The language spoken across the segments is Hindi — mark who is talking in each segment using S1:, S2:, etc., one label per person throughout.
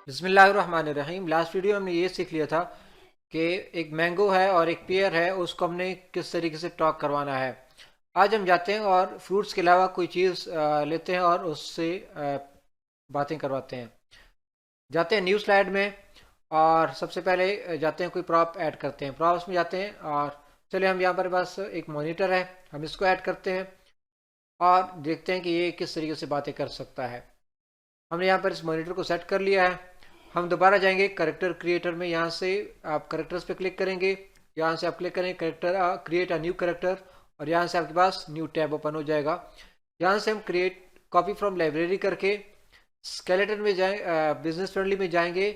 S1: बिस्मिल्लाहिर्रहमानिर्रहीम। लास्ट वीडियो हमने ये सीख लिया था कि एक मैंगो है और एक पेयर है, उसको हमने किस तरीके से टॉक करवाना है। आज हम जाते हैं और फ्रूट्स के अलावा कोई चीज़ लेते हैं और उससे बातें करवाते हैं। जाते हैं न्यू स्लाइड में और सबसे पहले जाते हैं कोई प्रॉप ऐड करते हैं। प्रॉप्स में जाते हैं और चलिए हम यहाँ पर पास एक मॉनिटर है, हम इसको ऐड करते हैं और देखते हैं कि ये किस तरीके से बातें कर सकता है। हमने यहाँ पर इस मॉनिटर को सेट कर लिया है। हम दोबारा जाएंगे करेक्टर क्रिएटर में, यहाँ से आप करेक्टर्स पे क्लिक करेंगे, यहाँ से आप क्लिक करेंगे character create a new character और यहाँ से आपके पास न्यू टैब ओपन हो जाएगा। यहाँ से हम क्रिएट कॉपी फ्रॉम लाइब्रेरी करके स्केलेटन में जाए, बिजनेस फ्रेंडली में जाएंगे।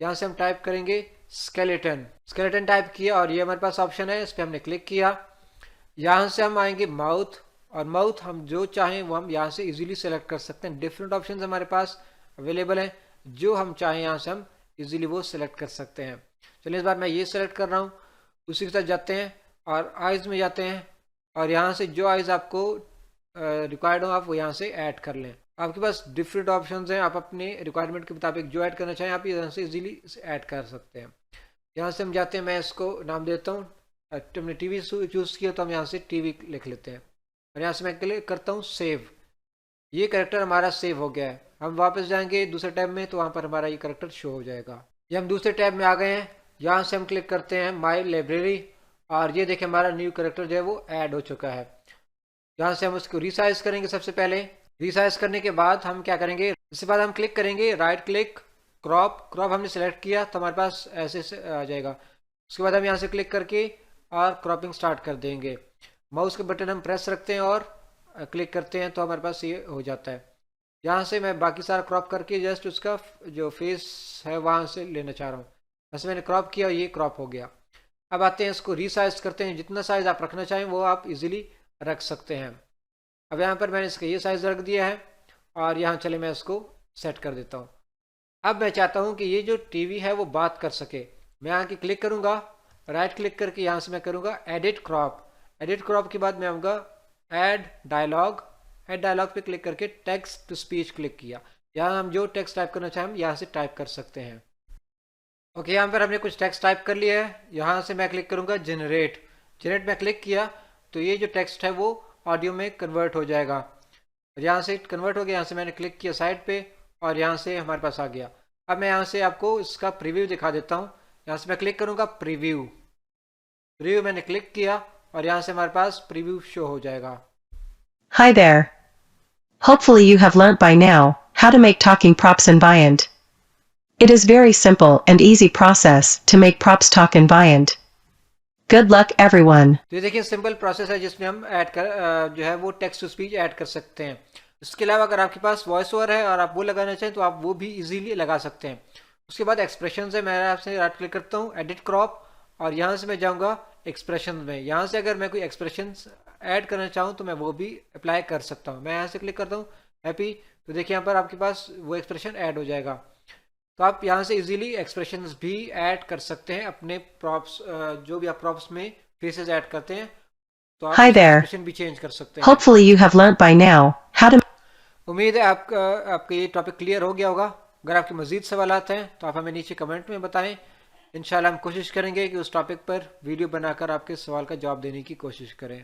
S1: यहाँ से हम टाइप करेंगे स्केलेटन। स्केलेटन टाइप किया और ये हमारे पास ऑप्शन है, इस पर हमने क्लिक किया। यहाँ से हम आएंगे माउथ, और माउथ हम जो चाहें वो हम यहाँ से इजीली सेलेक्ट कर सकते हैं। डिफरेंट ऑप्शन हमारे पास अवेलेबल हैं, जो हम चाहें यहाँ से हम इजीली वो सिलेक्ट कर सकते हैं। चलिए इस बार मैं ये सेलेक्ट कर रहा हूँ। उसी के साथ जाते हैं और आइज़ में जाते हैं और यहाँ से जो आइज़ आपको रिक्वायर्ड हो आप वो यहाँ से ऐड कर लें। आपके पास डिफरेंट ऑप्शंस हैं, आप अपने रिक्वायरमेंट के मुताबिक जो ऐड करना चाहें आप यहाँ से इजीली ऐड कर सकते हैं। यहाँ से हम जाते हैं, मैं इसको नाम देता हूँ, हमने टीवी चूज़ किया तो हम यहाँ से टीवी लिख लेते हैं और यहाँ से मैं क्लिक करता हूँ सेव। ये करेक्टर हमारा सेव हो गया है। हम वापस जाएंगे दूसरे टैब में तो वहाँ पर हमारा ये करेक्टर शो हो जाएगा। ये हम दूसरे टैब में आ गए हैं, यहाँ से हम क्लिक करते हैं माई लाइब्रेरी और ये देखिए हमारा न्यू करेक्टर जो है वो ऐड हो चुका है। यहाँ से हम उसको रिसाइज करेंगे। सबसे पहले रिसाइज करने के बाद हम क्या करेंगे, इसके बाद हम क्लिक करेंगे राइट क्लिक क्रॉप। क्रॉप हमने सेलेक्ट किया तो हमारे पास ऐसे से आ जाएगा। उसके बाद हम यहाँ से क्लिक करके और क्रॉपिंग स्टार्ट कर देंगे। माउस के बटन हम प्रेस रखते हैं और क्लिक करते हैं तो हमारे पास ये हो जाता है। यहाँ से मैं बाकी सारा क्रॉप करके जस्ट उसका जो फेस है वहाँ से लेना चाह रहा हूँ। वैसे मैंने क्रॉप किया, ये क्रॉप हो गया। अब आते हैं इसको रीसाइज करते हैं। जितना साइज़ आप रखना चाहें वो आप इजीली रख सकते हैं। अब यहाँ पर मैंने इसका ये साइज़ रख दिया है और यहाँ चले मैं इसको सेट कर देता हूँ। अब मैं चाहता हूँ कि ये जो टीवी है वो बात कर सके। मैं यहाँ की क्लिक करूँगा, राइट क्लिक करके यहाँ से मैं करूँगा एडिट क्रॉप। एडिट क्रॉप के बाद मैं आऊँगा ऐड डायलॉग। ऐड डायलॉग पे क्लिक करके टेक्स्ट टू स्पीच क्लिक किया। यहाँ हम जो टेक्स्ट टाइप करना चाहें हम यहाँ से टाइप कर सकते हैं। ओके, यहाँ पर हमने कुछ टेक्स्ट टाइप कर लिया है। यहाँ से मैं क्लिक करूँगा जनरेट। जनरेट में क्लिक किया तो ये जो टेक्स्ट है वो ऑडियो में कन्वर्ट हो जाएगा। यहाँ से कन्वर्ट हो गया, यहाँ से मैंने क्लिक किया साइड पे और यहाँ से हमारे पास आ गया। अब मैं यहाँ से आपको इसका प्रीव्यू दिखा देता हूँ। यहाँ से मैं क्लिक करूँगा प्रीव्यू। प्रीव्यू मैंने क्लिक किया और यहाँ से हमारे पास प्रीव्यू शो हो जाएगा।
S2: Hi there. Hopefully you have learnt by now how to make talking props in Viant. It is very simple and easy process to make props talk in Viant. Good luck everyone.
S1: तो ये देखिए सिंपल प्रोसेस है जिसमें हम ऐड कर जो है वो टेक्स्ट टू स्पीच ऐड कर सकते हैं। इसके अलावा अगर आपके पास वॉइस ओवर है और आप वो लगाना चाहें तो आप वो भी इजीली लगा सकते हैं। उसके बाद एक्सप्रेशन है, मैं आपसे राइट क्लिक करता हूँ एडिट क्रॉप और यहाँ से मैं जाऊँगा एक्सप्रेशन में। यहाँ से अगर मैं कोई एक्सप्रेशन ऐड करना चाहूँ तो मैं वो भी अप्लाई कर सकता हूँ। मैं यहाँ से क्लिक करता हूँ हैप्पी, तो देखिए यहाँ पर आपके पास वो एक्सप्रेशन ऐड हो जाएगा। तो आप यहाँ से इजीली एक्सप्रेशंस भी ऐड कर सकते हैं अपने प्रॉप्स, जो भी आप प्रॉप्स में फेसेस ऐड करते हैं तो आप
S2: Hi
S1: उसका
S2: there.
S1: एक्सप्रेशन भी चेंज कर सकते हैं।
S2: Hopefully you have learnt by now how to
S1: उम्मीद है आपका ये टॉपिक क्लियर हो गया होगा। अगर आपके मज़ीद सवालात हैं तो आप हमें नीचे कमेंट में बताएं। इंशाल्लाह हम कोशिश करेंगे कि उस टॉपिक पर वीडियो बनाकर आपके सवाल का जवाब देने की कोशिश करें।